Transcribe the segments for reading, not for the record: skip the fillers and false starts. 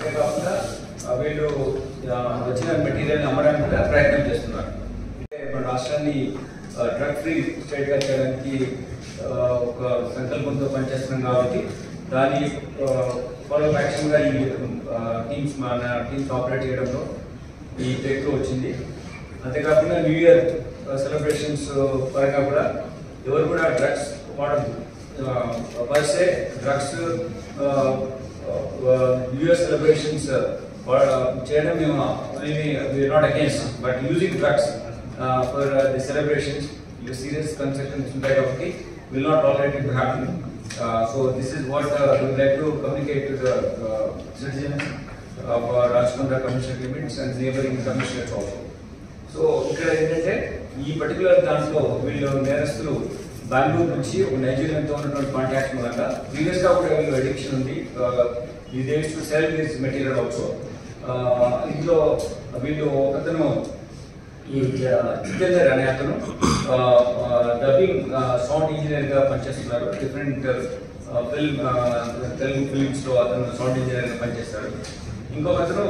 అంతేకాకుండా వీళ్ళు వచ్చిన మెటీరియల్ అమ్మడానికి కూడా ప్రయత్నం చేస్తున్నారు. మన రాష్ట్రాన్ని డ్రగ్ ఫ్రీ స్టేట్గా చేయడానికి ఒక సంకల్పంతో పనిచేస్తున్నాం కాబట్టి దాని ఫాలో యాక్షన్గా ఈ మన టీమ్స్ ఆపరేట్ చేయడంలో ఈ బ్రేక్ వచ్చింది. అంతేకాకుండా న్యూ ఇయర్ సెలబ్రేషన్స్ పరంగా కూడా ఎవరు కూడా drugs వాడద్దు. Per se drugs new year celebrations చేయడం మేము not against, but using drugs for the celebrations serious consequences ఉంటాయి కాబట్టి will not tolerate it to happen. So this is what we would like to communicate to the citizens of Rajkonda commercial limits and neighboring commissioners also. So ఇక్కడ ఏంటంటే ఈ particular దాంట్లో వీళ్ళు నేరస్తులు బెంగళూరు నుంచి ఒక నైజీరియాతో ఉన్నటువంటి కాంటాక్ట్ మూలంగా ప్రీవియస్గా కూడా వీళ్ళు అడిక్షన్ ఉంది. ఈ they to cell this material also. ఇందులో వీళ్ళు ఒకతను ఈ జితేందర్ అనే అతను డబ్బింగ్ సౌండ్ ఇంజనీర్గా పనిచేస్తున్నారు. డిఫరెంట్ తెలుగు ఫిలిమ్స్లో అతను సౌండ్ ఇంజనీర్గా పనిచేస్తాడు. ఇంకొక అతను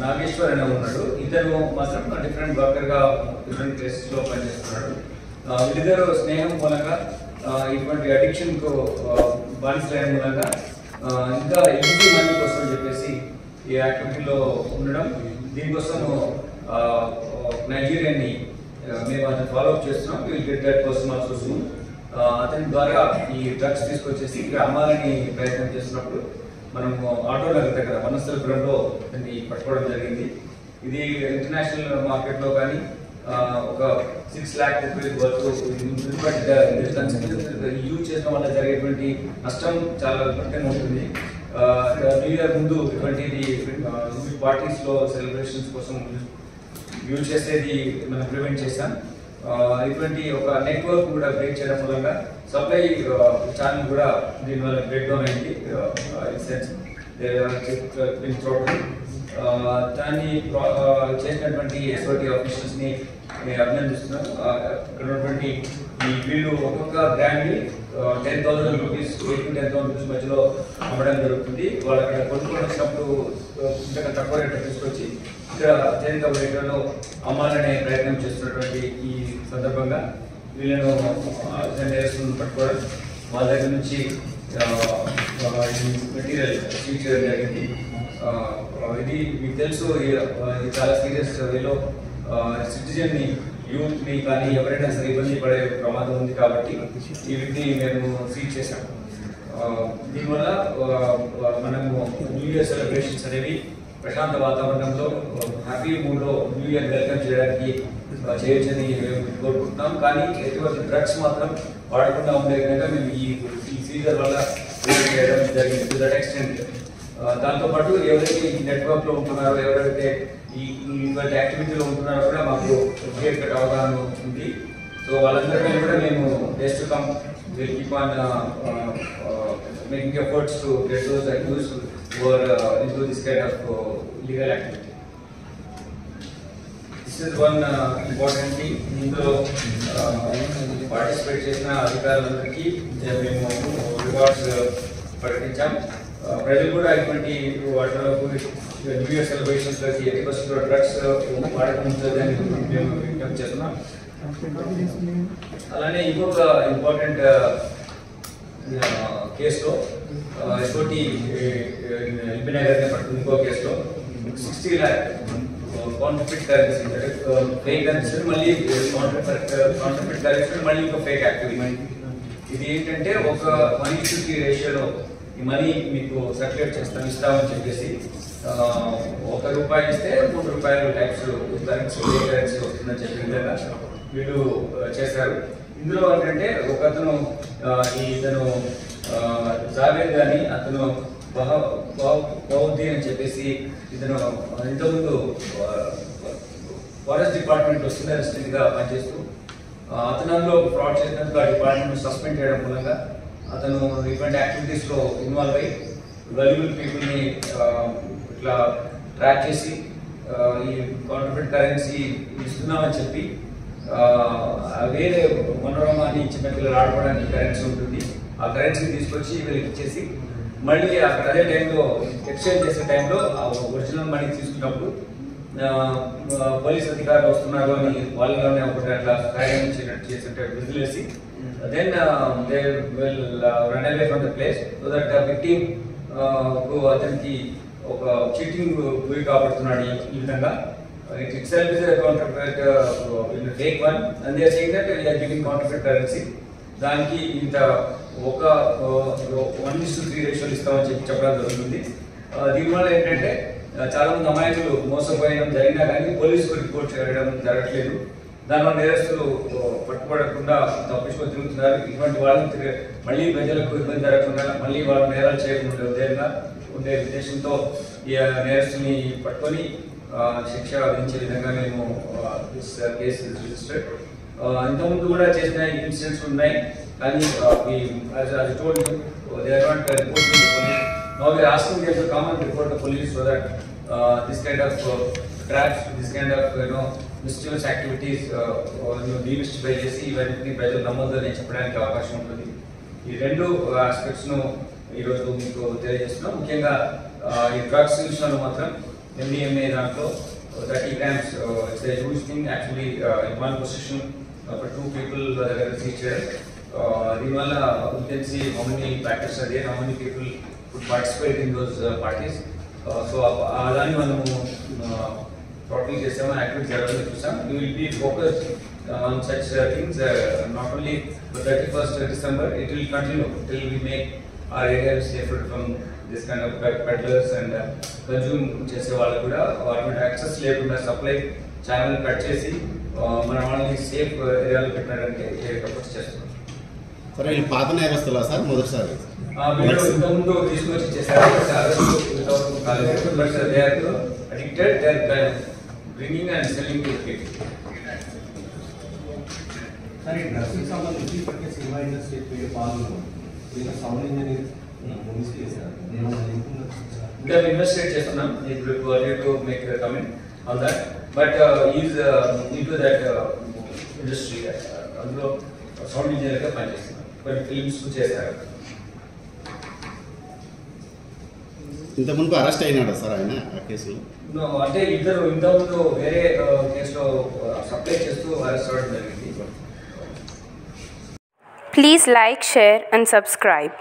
నాగేశ్వర్ అనే ఉన్నాడు. ఇతను మాత్రం డిఫరెంట్ వర్కర్గా డిఫరెంట్ ప్లేసెస్లో పనిచేస్తున్నాడు. వీళ్ళిద్దరు స్నేహం మూలంగా ఇటువంటి అడిక్షన్కు బానిసలైన మూలంగా ఇంకా ఈజీ మనీ కోసం చెప్పేసి ఈ యాక్టివిటీలో ఉండడం, దీనికోసం నైజీరియాని మేము అతను ఫాలోఅప్ చేస్తున్నాం. Will get that person also soon. అతని ద్వారా ఈ డ్రగ్స్ తీసుకొచ్చేసి ఇక్కడ అమ్మాలని ప్రయత్నం చేస్తున్నప్పుడు మనము ఆటో నగర్ దగ్గర వనస్థలపురంలో దీన్ని పట్టుకోవడం జరిగింది. ఇది ఇంటర్నేషనల్ మార్కెట్లో కానీ ఒక 6 lakh రూపీస్ వరకు యూజ్ చేయడం వల్ల జరిగేటువంటి నష్టం చాలా విపరీతంగా ఉంటుంది. న్యూ ఇయర్ ముందు ఇటువంటిది పార్టీస్లో సెలబ్రేషన్స్ కోసం యూజ్ చేసేది మనం ప్రివెంట్ చేస్తాం. ఇటువంటి ఒక నెట్వర్క్ కూడా బ్రేక్ చేయడం మూలంగా సప్లై ఛానల్ కూడా దీనివల్ల బ్రేక్ డౌన్ అయింది. దాన్ని చేసినటువంటి ఎస్ఓటీ ఆఫీసర్స్ని నేను అభినందిస్తున్నాను. ఇక్కడ ఉన్నటువంటి ఈ వీళ్ళు ఒక్కొక్క బ్రాండ్ని 10,000 రూపీస్ 8 to 10,000 రూపీస్ మధ్యలో అమ్మడం జరుగుతుంది. వాళ్ళు అక్కడ కొనుక్కొని వచ్చినప్పుడు ఇంతగా తక్కువ రేట్లు తీసుకొచ్చి ఇక్కడ అత్యధిక రేట్లలో అమ్మాలనే ప్రయత్నం చేస్తున్నటువంటి ఈ సందర్భంగా వీళ్ళను నేరస్తులను పట్టుకోవడం, వాళ్ళ దగ్గర నుంచి మెటీరియల్ సీజ్ చేయడం జరిగింది. ఇది మీకు తెలుసు, ఇది చాలా సీరియస్ వేలో సిటిజన్ని యూత్ని కానీ ఎవరైనా సరే ఇబ్బంది పడే ప్రమాదం ఉంది కాబట్టి ఈ వీటిని మేము సీజ్ చేశాము. దీనివల్ల మనము న్యూ ఇయర్ సెలబ్రేషన్స్ అనేవి ప్రశాంత వాతావరణంలో హ్యాపీ మూడ్లో న్యూ ఇయర్ వెల్కమ్ చేయడానికి చేయొచ్చని కోరుకుంటున్నాం. కానీ ఎటువంటి డ్రగ్స్ మాత్రం వాడకుండా ఉండే విధంగా మేము ఈ సీజర్ వల్ల చేయడం జరిగింది. టు దట్ ఎక్స్టెంట్ దాంతోపాటు ఎవరైతే ఈ నెట్వర్క్లో ఉంటున్నారో, ఎవరైతే ఇటువంటి యాక్టివిటీలో ఉంటున్నారో కూడా మాకు క్లియర్ కట్ అవగాహన ఉంది. సో వాళ్ళందరికీ కూడా మేము next come will keep on making efforts to get those accused who are into this kind of illegal activity. This is one important thing. ఇందులో పార్టిసిపేట్ చేసిన అధికారులందరికీ మేము రివార్డ్స్ ప్రకటించాం. ప్రజలు కూడా ఇటువంటి వాటిలోకి న్యూ ఇయర్ సెలబ్రేషన్స్లోకి 80% డ్రగ్స్ వాడకుంటుందని మేము విజ్ఞప్తి చేస్తున్నాం. అలానే ఇంకొక ఇంపార్టెంట్ కేసులో ఎస్ఓటీ ఎల్బీనగర్ పడుతుంది. ఇంకో కేసులో 60 lakh కాంట్రిఫిట్ కరెన్సీ, ఫేక్ కరెన్సీ, మళ్ళీ కాంట్రిఫిట్ కరెన్సీ, మళ్ళీ ఇంకో ఫేక్ యాక్టివిటీ. ఇది ఏంటంటే ఒక 1:3 రేషియోలో ఈ మనీ మీకు సర్క్యులేట్ ఇస్తామని చెప్పేసి ₹1 ఇస్తే ₹3 టైప్స్ కరెన్సీ ఫేక్ కరెన్సీ వస్తుందని చెప్పి విధంగా వీళ్ళు చేశారు. ఇందులో ఏంటంటే ఒకతను ఇతను జావేద్ అని అతను బహుద్దీ అని చెప్పేసి ఇతను ఇంతకుముందు ఫారెస్ట్ డిపార్ట్మెంట్లో సీనియర్ అసిస్టెంట్గా పనిచేస్తూ అతనంలో ఫ్రాడ్ చేసినందుకు ఆ డిపార్ట్మెంట్ సస్పెండ్ చేయడం మూలంగా అతను ఇటువంటి యాక్టివిటీస్లో ఇన్వాల్వ్ అయ్యి వాల్యుబుల్ పీపుల్ని ఇట్లా ట్రాక్ చేసి ఈ కాంట్రిఫిట్ కరెన్సీ ఇస్తున్నామని చెప్పి వేరే మనోరమ అని చిన్నపిల్లలు ఆడుకోవడానికి కరెన్సీ ఉంటుంది, ఆ కరెన్సీ తీసుకొచ్చి వీళ్ళకి ఇచ్చేసి మళ్ళీ అక్కడ అదే టైంలో ఎక్స్చేంజ్ చేసే టైంలో ఒరిజినల్ మనీ తీసుకున్నప్పుడు పోలీస్ అధికారులు వస్తున్నారు అని వాళ్ళలోనే ఒకటి అట్లా సహాయం చేసినట్టు విజిలేసి then they will run away from the place so that victim అతనికి ఒక చీటింగ్ గురి కాబడుతున్నాడు ఈ విధంగా. It itself is a counterfeit fake one, and they are saying that we are giving counterfeit currency. దానికి ఇంత ఒక 1:3 రేషియోలు ఇస్తామని చెప్పడం జరుగుతుంది. దీనివల్ల ఏంటంటే చాలా మంది అమాయకులు మోసపోయడం జరిగినా కానీ పోలీసుకు రిపోర్ట్ చేయడం జరగట్లేదు. దానివల్ల నేరస్తులు పట్టుబడకుండా తప్పించుకొని తిరుగుతున్నారు. ఇటువంటి వాళ్ళని మళ్ళీ ప్రజలకు ఇబ్బంది జరగకుండా మళ్ళీ వాళ్ళు నేరాలు చేయకుండా ఉండే ఉద్దేశంతో ఈ నేరస్తుని పట్టుకొని శిక్ష విధించే విధంగా మేము కేసు రిజిస్టర్డ్. ఇంతకుముందు కూడా చేసిన ఇన్సిడెంట్స్ ఉన్నాయి కానీ now we are asking them to come and report to police so that this kind of traps, this kind of mischievous activities demystify చేసి ఇవన్నీ ప్రజలు నమ్మొద్దని చెప్పడానికి అవకాశం ఉంటుంది. ఈ రెండు ఆస్పెక్ట్స్ ను ఈరోజు మీకు తెలియజేస్తున్నాం. ముఖ్యంగా ఈ డ్రగ్స్ విషయంలో మాత్రం MDMA దాంట్లో 30 grams, it's a huge thing actually in one position for 2 people each year. దీనివల్ల you can see how many packets are there, how many people would participate in those parties. So దాన్ని మనము total చేసాము, activities జరగాలని చూసాం. We will be focused on such things not only for 31st December, it will continue till we make our area safer from this kind of peddlers and consume చేసే వాళ్ళు కూడా వాటి access లేకుండా supply channel cut చేసి మన వాళ్ళని safe ఏరియాలో పెట్టడానికి ఎఫర్ట్స్ చేస్తున్నాం. సరే, ఈ పాత నేరస్తులా సార్ మొదటిసారి ఇంతకుముందు తీసుకొచ్చి చేశారు, but they are addicted, they are bringing and selling to people. సరే, డ్రగ్స్కి సంబంధించి ఇప్పటికే సినిమా ఇండస్ట్రీ పాల్గొన్నాం. సౌండ్ ఇంజనీర్ ఇంకా ఇన్వెస్టిగేట్ చేస్తున్నాం. To make comment on that, but is into that industry, అందులో సౌండ్ ఇంజనీర్గా పనిచేస్తున్నాం. కొన్ని ఫిల్మ్స్ చేశారు. ఇంత ముందు అరెస్ట్ అయినాడా సార్ ఆయన ఆ కేసులో? అంటే ఇద్దరు ఇంతకుముందు వేరే కేసులో సప్లై చేస్తూ అరెస్ట్ అవ్వడం జరిగింది. Please like, share and subscribe.